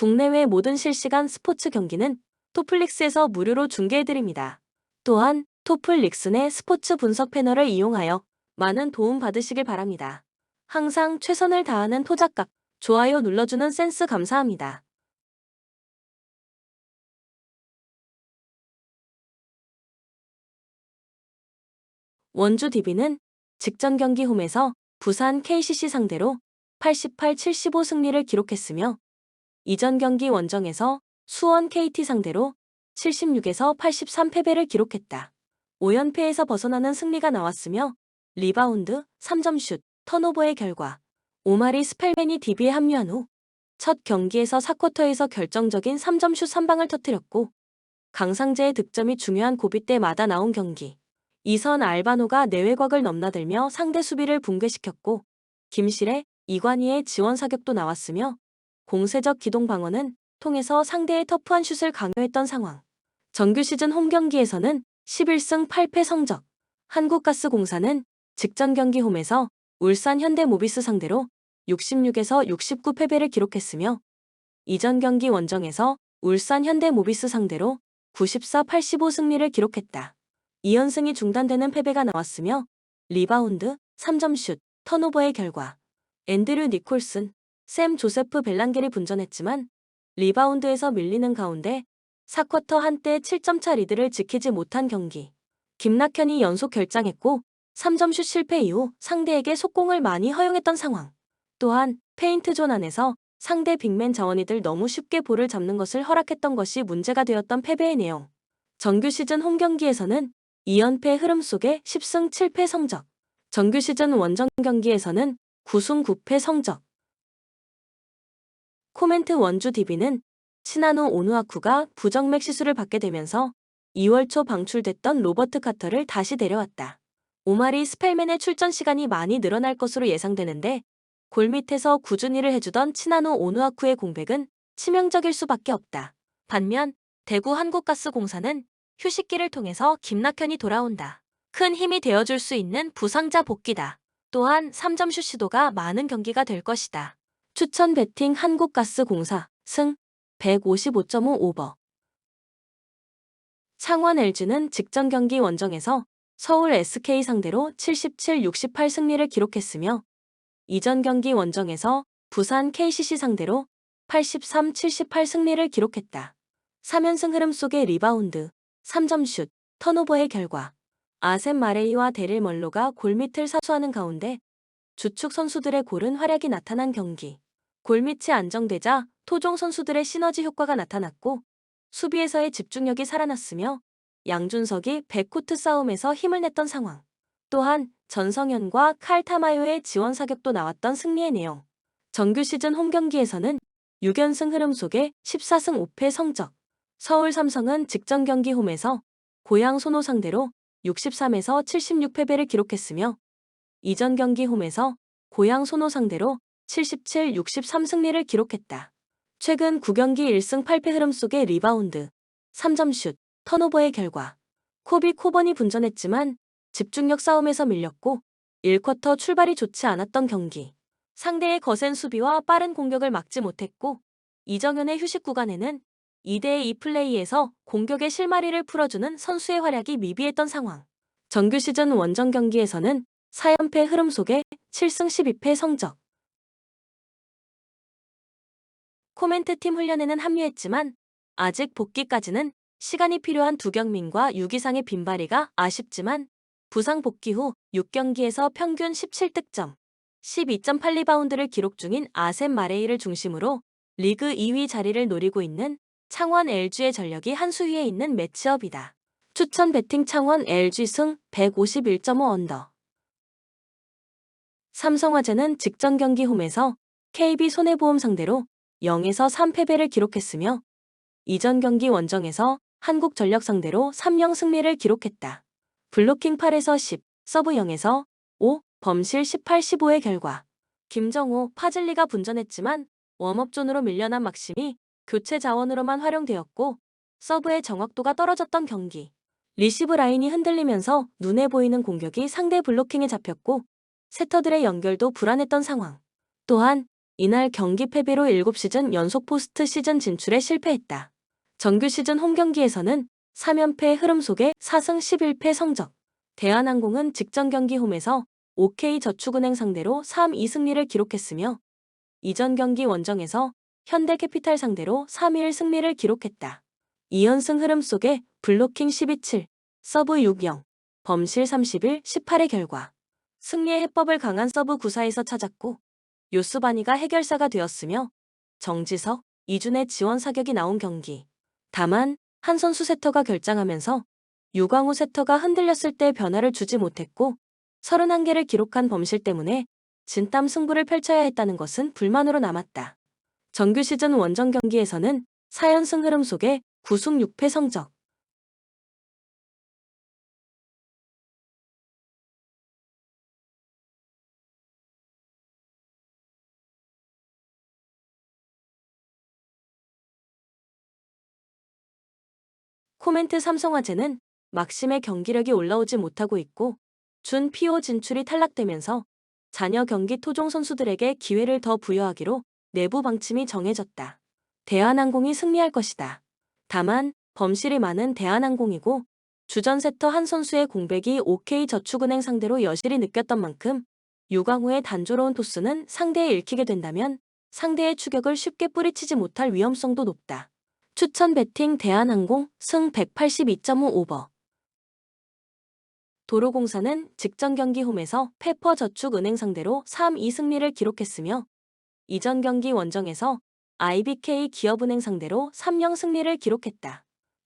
국내외 모든 실시간 스포츠 경기는 토플릭스에서 무료로 중계해드립니다. 또한 토플릭스 내 스포츠 분석 패널을 이용하여 많은 도움 받으시길 바랍니다. 항상 최선을 다하는 토작각, 좋아요 눌러주는 센스 감사합니다. 원주 DB는 직전 경기 홈에서 부산 KCC 상대로 88-75 승리를 기록했으며 이전 경기 원정에서 수원 KT 상대로 76에서 83 패배를 기록했다. 5연패에서 벗어나는 승리가 나왔으며 리바운드, 3점슛, 턴오버의 결과 오마리 스펠맨이 DB에 합류한 후 첫 경기에서 4쿼터에서 결정적인 3점슛 3방을 터뜨렸고 강상재의 득점이 중요한 고비 때마다 나온 경기. 이선 알바노가 내외곽을 넘나들며 상대 수비를 붕괴시켰고 김실의 이관희의 지원 사격도 나왔으며 공세적 기동 방어는 통해서 상대의 터프한 슛을 강요했던 상황. 정규 시즌 홈 경기에서는 11승 8패 성적. 한국가스공사는 직전 경기 홈에서 울산 현대모비스 상대로 66에서 69 패배를 기록했으며 이전 경기 원정에서 울산 현대모비스 상대로 94-85 승리를 기록했다. 2연승이 중단되는 패배가 나왔으며 리바운드, 3점슛, 턴오버의 결과 앤드류 니콜슨, 샘 조세프 벨랑겔이 분전했지만 리바운드에서 밀리는 가운데 4쿼터 한때 7점차 리드를 지키지 못한 경기. 김낙현이 연속 결장했고 3점슛 실패 이후 상대에게 속공을 많이 허용했던 상황. 또한 페인트존 안에서 상대 빅맨 자원이들 너무 쉽게 볼을 잡는 것을 허락했던 것이 문제가 되었던 패배의 내용. 정규 시즌 홈 경기에서는 2연패 흐름 속에 10승 7패 성적. 정규 시즌 원정 경기에서는 9승 9패 성적. 코멘트 원주 DB는 치나노 오누아쿠가 부정맥 시술을 받게 되면서 2월 초 방출됐던 로버트 카터를 다시 데려왔다. 오마리 스펠맨의 출전 시간이 많이 늘어날 것으로 예상되는데 골 밑에서 꾸준히 일을 해주던 치나노 오누아쿠의 공백은 치명적일 수밖에 없다. 반면 대구 한국가스공사는 휴식기를 통해서 김낙현이 돌아온다. 큰 힘이 되어줄 수 있는 부상자 복귀다. 또한 3점슛 시도가 많은 경기가 될 것이다. 추천 배팅 한국가스공사 승 155.5 오버. 창원 LG는 직전 경기 원정에서 서울 SK 상대로 77-68 승리를 기록했으며 이전 경기 원정에서 부산 KCC 상대로 83-78 승리를 기록했다. 3연승 흐름 속의 리바운드, 3점슛, 턴오버의 결과 아셈 마레이와 데릴 멀로가 골밑을 사수하는 가운데 주축 선수들의 고른 활약이 나타난 경기. 골밑이 안정되자 토종 선수들의 시너지 효과가 나타났고 수비에서의 집중력이 살아났으며 양준석이 백코트 싸움에서 힘을 냈던 상황. 또한 전성현과 칼 타마요의 지원 사격도 나왔던 승리의 내용. 정규 시즌 홈 경기에서는 6연승 흐름 속에 14승 5패 성적. 서울 삼성은 직전 경기 홈에서 고양 소노 상대로 63에서 76 패배를 기록했으며 이전 경기 홈에서 고양 소노 상대로 77-63 승리를 기록했다. 최근 9경기 1승 8패 흐름 속의 리바운드, 3점슛, 턴오버의 결과 코비 코번이 분전했지만 집중력 싸움에서 밀렸고 1쿼터 출발이 좋지 않았던 경기. 상대의 거센 수비와 빠른 공격을 막지 못했고 이정현의 휴식 구간에는 2대2 플레이에서 공격의 실마리를 풀어주는 선수의 활약이 미비했던 상황. 정규 시즌 원정 경기에서는 4연패 흐름 속에 7승 12패 성적. 코멘트팀 훈련에는 합류했지만 아직 복귀까지는 시간이 필요한 두경민과 유기상의 빈발이가 아쉽지만 부상 복귀 후 6경기에서 평균 17득점, 12.8리바운드를 기록 중인 아셈 마레이를 중심으로 리그 2위 자리를 노리고 있는 창원 LG의 전력이 한 수 위에 있는 매치업이다. 추천 배팅 창원 LG 승 151.5 언더. 삼성화재는 직전 경기 홈에서 KB손해보험 상대로 0에서 3 패배를 기록했으며 이전 경기 원정에서 한국전력 상대로 3-0 승리를 기록했다. 블로킹 8에서 10, 서브 0에서 5, 범실 18-15의 결과 김정호, 파즐리가 분전했지만 웜업존으로 밀려난 막심이 교체 자원으로만 활용되었고 서브의 정확도가 떨어졌던 경기. 리시브 라인이 흔들리면서 눈에 보이는 공격이 상대 블로킹에 잡혔고 세터들의 연결도 불안했던 상황. 또한 이날 경기 패배로 7시즌 연속 포스트 시즌 진출에 실패했다. 정규 시즌 홈 경기에서는 3연패의 흐름 속에 4승 11패 성적. 대한항공은 직전 경기 홈에서 OK저축은행 상대로 3-2 승리를 기록했으며 이전 경기 원정에서 현대캐피탈 상대로 3-1 승리를 기록했다. 2연승 흐름 속에 블로킹 12-7, 서브 6-0, 범실 31-18의 결과 승리의 해법을 강한 서브 구사에서 찾았고 요스바니가 해결사가 되었으며 정지석, 이준의 지원 사격이 나온 경기. 다만 한 선수 세터가 결장하면서 유광우 세터가 흔들렸을 때 변화를 주지 못했고 31개를 기록한 범실 때문에 진땀 승부를 펼쳐야 했다는 것은 불만으로 남았다. 정규 시즌 원정 경기에서는 4연승 흐름 속에 9승 6패 성적. 코멘트 삼성화재는 막심의 경기력이 올라오지 못하고 있고 준 피오 진출이 탈락되면서 잔여 경기 토종 선수들에게 기회를 더 부여하기로 내부 방침이 정해졌다. 대한항공이 승리할 것이다. 다만 범실이 많은 대한항공이고 주전 세터 한 선수의 공백이 OK저축은행 상대로 여실히 느꼈던 만큼 유광우의 단조로운 토스는 상대에 읽히게 된다면 상대의 추격을 쉽게 뿌리치지 못할 위험성도 높다. 추천 배팅 대한항공 승 182.5 오버. 도로공사는 직전 경기 홈에서 페퍼저축은행 상대로 3-2 승리를 기록했으며 이전 경기 원정에서 IBK 기업은행 상대로 3-0 승리를 기록했다.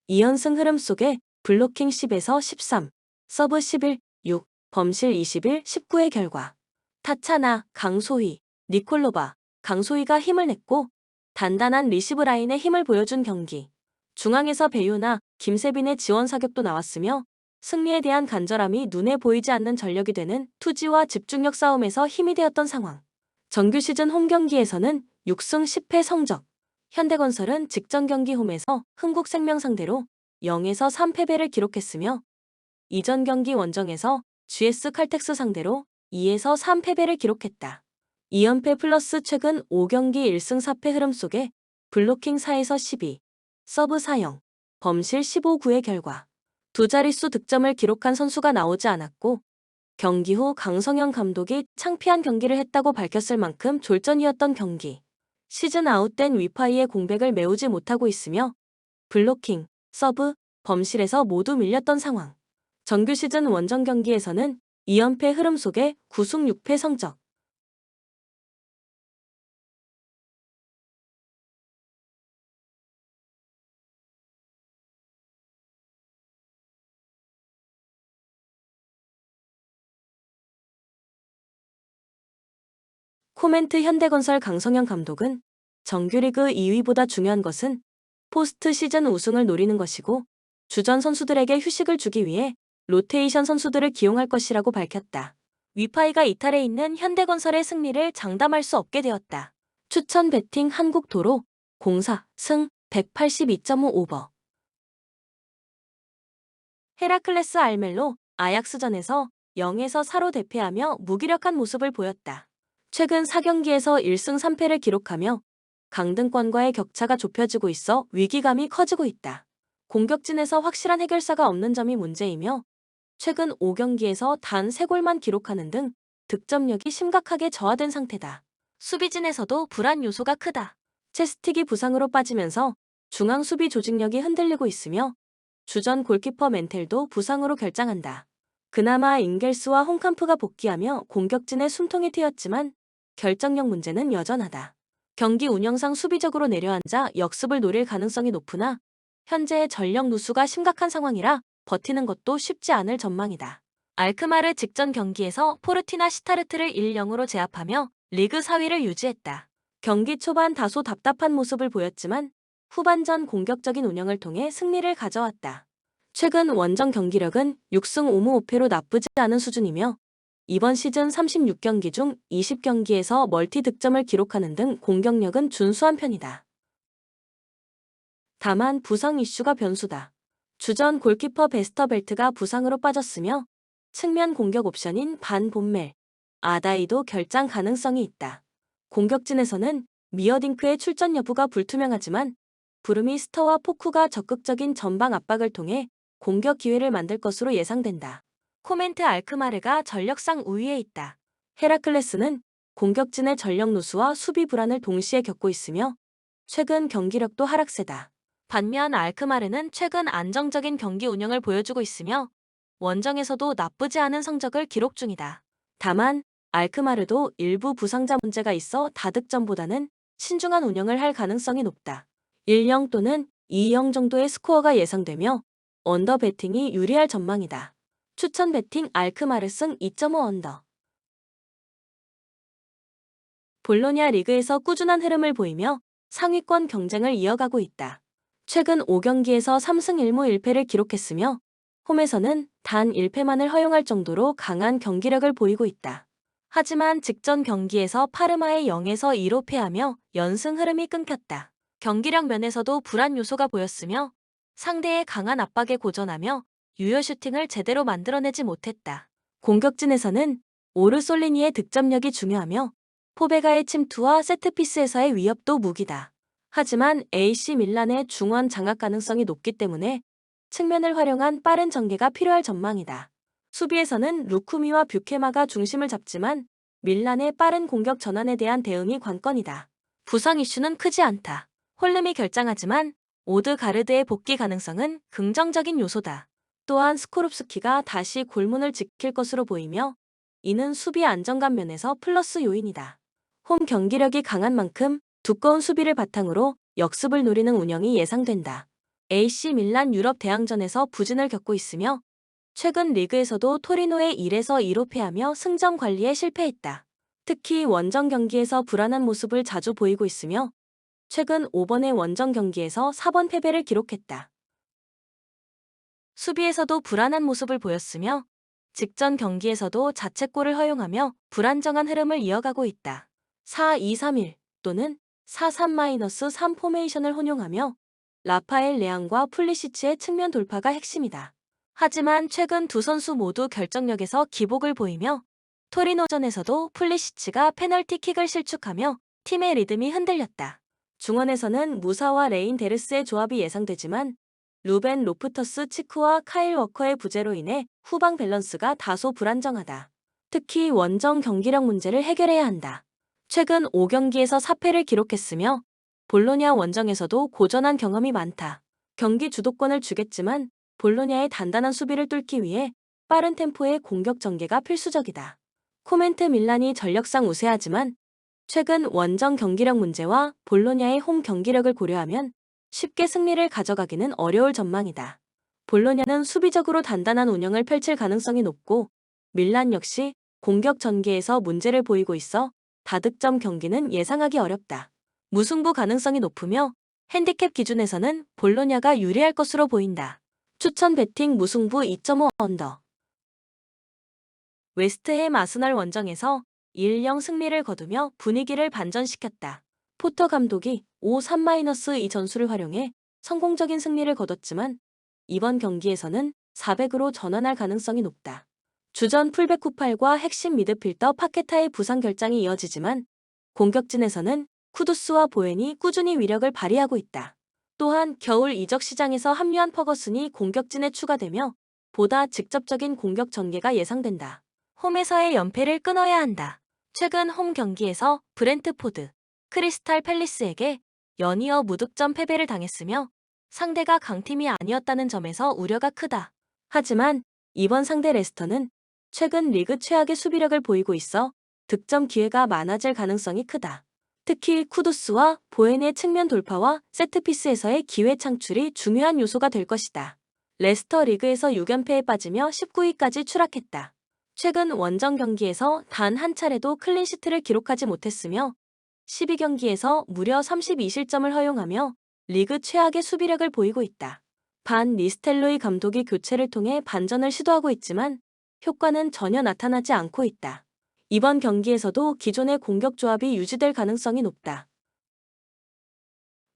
2연승 흐름 속에 블로킹 10에서 13, 서브 11, 6, 범실 21, 19의 결과 타차나, 강소희, 니콜로바, 강소희가 힘을 냈고 단단한 리시브 라인에 힘을 보여준 경기. 중앙에서 배유나 김세빈의 지원 사격도 나왔으며 승리에 대한 간절함이 눈에 보이지 않는 전력이 되는 투지와 집중력 싸움에서 힘이 되었던 상황. 정규 시즌 홈 경기에서는 6승 10패 성적. 현대건설은 직전 경기 홈에서 흥국생명 상대로 0에서 3패배를 기록했으며 이전 경기 원정에서 GS 칼텍스 상대로 2에서 3패배를 기록했다. 2연패 플러스 최근 5경기 1승 4패 흐름 속에 블로킹 4에서 12, 서브 4-0, 범실 15-9의 결과 두 자릿수 득점을 기록한 선수가 나오지 않았고 경기 후 강성현 감독이 창피한 경기를 했다고 밝혔을 만큼 졸전이었던 경기. 시즌 아웃된 위파이의 공백을 메우지 못하고 있으며 블로킹, 서브, 범실에서 모두 밀렸던 상황. 정규 시즌 원정 경기에서는 2연패 흐름 속에 9승 6패 성적. 코멘트 현대건설 강성현 감독은 정규리그 2위보다 중요한 것은 포스트 시즌 우승을 노리는 것이고 주전 선수들에게 휴식을 주기 위해 로테이션 선수들을 기용할 것이라고 밝혔다. 위파이가 이탈해 있는 현대건설의 승리를 장담할 수 없게 되었다. 추천 배팅 한국도로 공사 승 182.5 오버. 헤라클레스 알멜로 아약스전에서 0에서 4로 대패하며 무기력한 모습을 보였다. 최근 4경기에서 1승 3패를 기록하며 강등권과의 격차가 좁혀지고 있어 위기감이 커지고 있다. 공격진에서 확실한 해결사가 없는 점이 문제이며 최근 5경기에서 단 3골만 기록하는 등 득점력이 심각하게 저하된 상태다. 수비진에서도 불안 요소가 크다. 체스틱이 부상으로 빠지면서 중앙 수비 조직력이 흔들리고 있으며 주전 골키퍼 멘텔도 부상으로 결장한다. 그나마 잉겔스와 홍캄프가 복귀하며 공격진의 숨통이 트였지만 결정력 문제는 여전하다. 경기 운영상 수비적으로 내려앉아 역습을 노릴 가능성이 높으나 현재의 전력 누수가 심각한 상황이라 버티는 것도 쉽지 않을 전망이다. 알크마르 직전 경기에서 포르티나 시타르트를 1-0으로 제압하며 리그 4위를 유지했다. 경기 초반 다소 답답한 모습을 보였지만 후반전 공격적인 운영을 통해 승리를 가져왔다. 최근 원정 경기력은 6승 5무 5패로 나쁘지 않은 수준이며 이번 시즌 36경기 중 20경기에서 멀티 득점을 기록하는 등 공격력은 준수한 편이다. 다만 부상 이슈가 변수다. 주전 골키퍼 베스터벨트가 부상으로 빠졌으며 측면 공격 옵션인 반 본멜, 아다이도 결장 가능성이 있다. 공격진에서는 미어딩크의 출전 여부가 불투명하지만 부르미스터와 포쿠가 적극적인 전방 압박을 통해 공격 기회를 만들 것으로 예상된다. 코멘트 알크마르가 전력상 우위에 있다. 헤라클레스는 공격진의 전력 누수와 수비 불안을 동시에 겪고 있으며 최근 경기력도 하락세다. 반면 알크마르는 최근 안정적인 경기 운영을 보여주고 있으며 원정에서도 나쁘지 않은 성적을 기록 중이다. 다만 알크마르도 일부 부상자 문제가 있어 다득점보다는 신중한 운영을 할 가능성이 높다. 1-0 또는 2-0 정도의 스코어가 예상되며 언더 배팅이 유리할 전망이다. 추천 배팅 알크마르 승 2.5 언더. 볼로냐 리그에서 꾸준한 흐름을 보이며 상위권 경쟁을 이어가고 있다. 최근 5경기에서 3승 1무 1패를 기록했으며 홈에서는 단 1패만을 허용할 정도로 강한 경기력을 보이고 있다. 하지만 직전 경기에서 파르마에 0에서 2로 패하며 연승 흐름이 끊겼다. 경기력 면에서도 불안 요소가 보였으며 상대의 강한 압박에 고전하며 유효 슈팅을 제대로 만들어내지 못했다. 공격진에서는 오르솔리니의 득점력이 중요하며 포베가의 침투와 세트피스에서의 위협도 무기다. 하지만 AC 밀란의 중원 장악 가능성이 높기 때문에 측면을 활용한 빠른 전개가 필요할 전망이다. 수비에서는 루쿠미와 뷰케마가 중심을 잡지만 밀란의 빠른 공격 전환에 대한 대응이 관건이다. 부상 이슈는 크지 않다. 홀름이 결장하지만 오드가르드의 복귀 가능성은 긍정적인 요소다. 또한 스코롭스키가 다시 골문을 지킬 것으로 보이며 이는 수비 안정감 면에서 플러스 요인이다. 홈 경기력이 강한 만큼 두꺼운 수비를 바탕으로 역습을 노리는 운영이 예상된다. AC 밀란 유럽 대항전에서 부진을 겪고 있으며 최근 리그에서도 토리노에 1에서 2로 패하며 승점 관리에 실패했다. 특히 원정 경기에서 불안한 모습을 자주 보이고 있으며 최근 5번의 원정 경기에서 4번 패배를 기록했다. 수비에서도 불안한 모습을 보였으며 직전 경기에서도 자책골을 허용하며 불안정한 흐름을 이어가고 있다. 4-2-3-1 또는 4-3-3 포메이션을 혼용하며 라파엘 레앙과 풀리시치의 측면 돌파가 핵심이다. 하지만 최근 두 선수 모두 결정력에서 기복을 보이며 토리노전에서도 풀리시치가 페널티킥을 실축하며 팀의 리듬이 흔들렸다. 중원에서는 무사와 레인 데르스의 조합이 예상되지만 루벤 로프터스 치크와 카일 워커의 부재로 인해 후방 밸런스가 다소 불안정하다. 특히 원정 경기력 문제를 해결해야 한다. 최근 5경기에서 4패를 기록했으며 볼로냐 원정에서도 고전한 경험이 많다. 경기 주도권을 주겠지만 볼로냐의 단단한 수비를 뚫기 위해 빠른 템포의 공격 전개가 필수적이다. 코멘트 밀란이 전력상 우세하지만 최근 원정 경기력 문제와 볼로냐의 홈 경기력을 고려하면 쉽게 승리를 가져가기는 어려울 전망이다. 볼로냐는 수비적으로 단단한 운영을 펼칠 가능성이 높고 밀란 역시 공격 전개에서 문제를 보이고 있어 다득점 경기는 예상하기 어렵다. 무승부 가능성이 높으며 핸디캡 기준에서는 볼로냐가 유리할 것으로 보인다. 추천 배팅 무승부 2.5 언더. 웨스트햄 아스널 원정에서 1-0 승리를 거두며 분위기를 반전시켰다. 포터 감독이 5-3-2 전술을 활용해 성공적인 승리를 거뒀지만 이번 경기에서는 400으로 전환할 가능성이 높다. 주전 풀백 쿠팔과 핵심 미드필더 파케타의 부상 결장이 이어지지만 공격진에서는 쿠두스와 보엔이 꾸준히 위력을 발휘하고 있다. 또한 겨울 이적 시장에서 합류한 퍼거슨이 공격진에 추가되며 보다 직접적인 공격 전개가 예상된다. 홈에서의 연패를 끊어야 한다. 최근 홈 경기에서 브렌트포드, 크리스탈 팰리스에게 연이어 무득점 패배를 당했으며 상대가 강팀이 아니었다는 점에서 우려가 크다. 하지만 이번 상대 레스터는 최근 리그 최악의 수비력을 보이고 있어 득점 기회가 많아질 가능성이 크다. 특히 쿠두스와 보엔의 측면 돌파와 세트피스에서의 기회 창출이 중요한 요소가 될 것이다. 레스터 리그에서 6연패에 빠지며 19위까지 추락했다. 최근 원정 경기에서 단 한 차례도 클린시트를 기록하지 못했으며 12경기에서 무려 32실점을 허용하며 리그 최악의 수비력을 보이고 있다. 반 니스텔로이 감독이 교체를 통해 반전을 시도하고 있지만 효과는 전혀 나타나지 않고 있다. 이번 경기에서도 기존의 공격 조합이 유지될 가능성이 높다.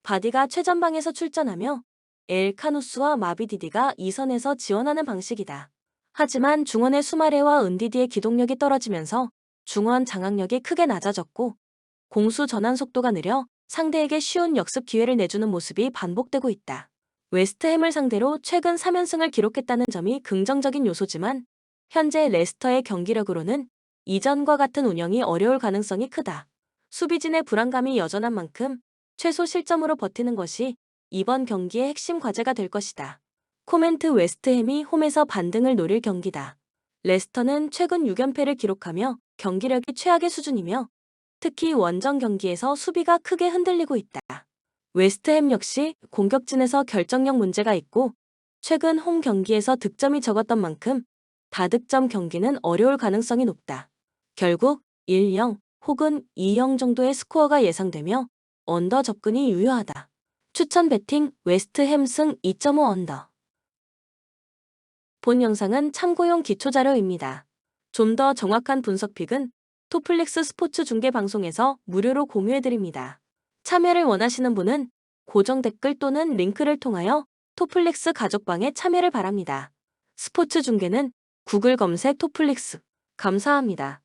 바디가 최전방에서 출전하며 엘 카누스와 마비디디가 2선에서 지원하는 방식이다. 하지만 중원의 수마레와 은디디의 기동력이 떨어지면서 중원 장악력이 크게 낮아졌고 공수 전환 속도가 느려 상대에게 쉬운 역습 기회를 내주는 모습이 반복되고 있다. 웨스트햄을 상대로 최근 3연승을 기록했다는 점이 긍정적인 요소지만 현재 레스터의 경기력으로는 이전과 같은 운영이 어려울 가능성이 크다. 수비진의 불안감이 여전한 만큼 최소 실점으로 버티는 것이 이번 경기의 핵심 과제가 될 것이다. 코멘트 웨스트햄이 홈에서 반등을 노릴 경기다. 레스터는 최근 6연패를 기록하며 경기력이 최악의 수준이며 특히 원정 경기에서 수비가 크게 흔들리고 있다. 웨스트햄 역시 공격진에서 결정력 문제가 있고 최근 홈 경기에서 득점이 적었던 만큼 다득점 경기는 어려울 가능성이 높다. 결국 1-0 혹은 2-0 정도의 스코어가 예상되며 언더 접근이 유효하다. 추천 배팅 웨스트햄 승 2.5 언더. 본 영상은 참고용 기초자료입니다. 좀 더 정확한 분석픽은 토플릭스 스포츠 중계 방송에서 무료로 공유해드립니다. 참여를 원하시는 분은 고정 댓글 또는 링크를 통하여 토플릭스 가족방에 참여를 바랍니다. 스포츠 중계는 구글 검색 토플릭스. 감사합니다.